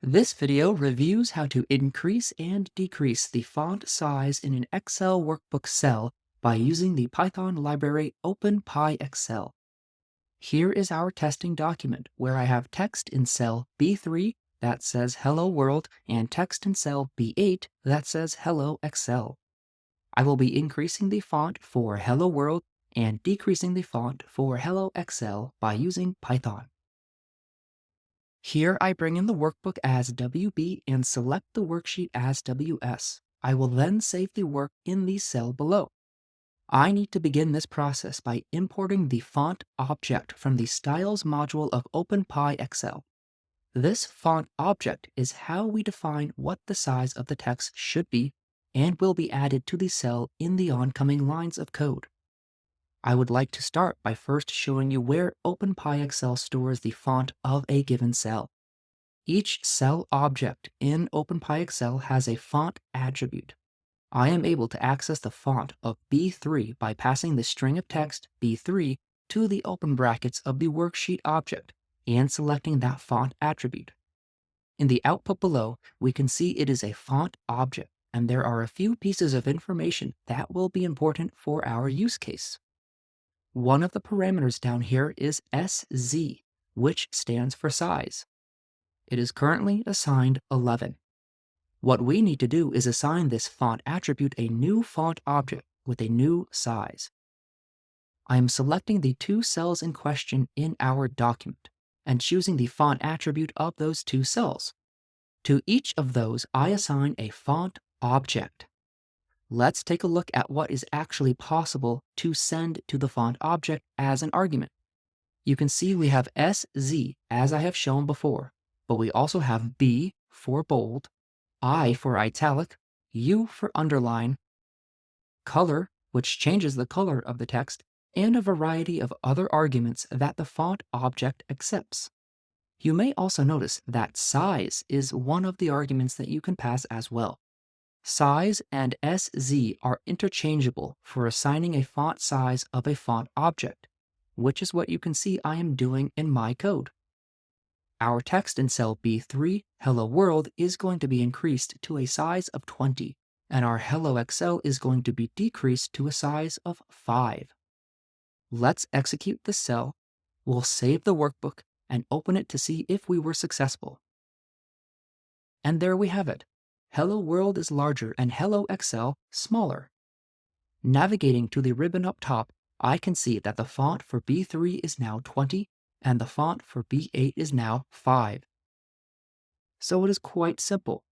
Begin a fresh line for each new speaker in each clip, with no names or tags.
This video reviews how to increase and decrease the font size in an Excel workbook cell by using the Python library OpenPyXL. Here is our testing document where I have text in cell B3 that says Hello World and text in cell B8 that says Hello Excel. I will be increasing the font for Hello World and decreasing the font for Hello Excel by using Python. Here I bring in the workbook as WB and select the worksheet as WS. I will then save the work in the cell below. I need to begin this process by importing the font object from the Styles module of OpenPyXL. This font object is how we define what the size of the text should be and will be added to the cell in the oncoming lines of code. I would like to start by first showing you where OpenPyXL stores the font of a given cell. Each cell object in OpenPyXL has a font attribute. I am able to access the font of B3 by passing the string of text B3 to the open brackets of the worksheet object and selecting that font attribute. In the output below, we can see it is a font object, and there are a few pieces of information that will be important for our use case. One of the parameters down here is SZ, which stands for size. It is currently assigned 11. What we need to do is assign this font attribute a new font object with a new size. I am selecting the two cells in question in our document and choosing the font attribute of those two cells. To each of those, I assign a font object. Let's take a look at what is actually possible to send to the font object as an argument. You can see we have SZ as I have shown before, but we also have B for bold, I for italic, U for underline, color, which changes the color of the text, and a variety of other arguments that the font object accepts. You may also notice that size is one of the arguments that you can pass as well. Size and SZ are interchangeable for assigning a font size of a font object, which is what you can see I am doing in my code. Our text in cell B3, Hello World, is going to be increased to a size of 20, and our Hello Excel is going to be decreased to a size of 5. Let's execute the cell, we'll save the workbook, and open it to see if we were successful. And there we have it. Hello World is larger and Hello Excel smaller. Navigating to the ribbon up top, I can see that the font for B3 is now 20 and the font for B8 is now 5. So it is quite simple.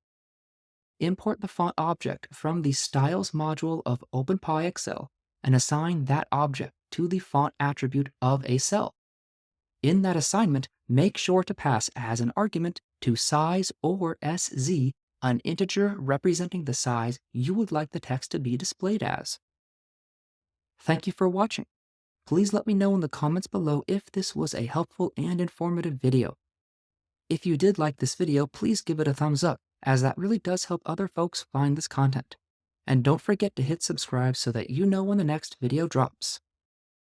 Import the font object from the Styles module of OpenPyXL and assign that object to the font attribute of a cell. In that assignment, make sure to pass as an argument to size or SZ an integer representing the size you would like the text to be displayed as. Thank you for watching. Please let me know in the comments below if this was a helpful and informative video. If you did like this video, please give it a thumbs up, as that really does help other folks find this content. And don't forget to hit subscribe so that you know when the next video drops.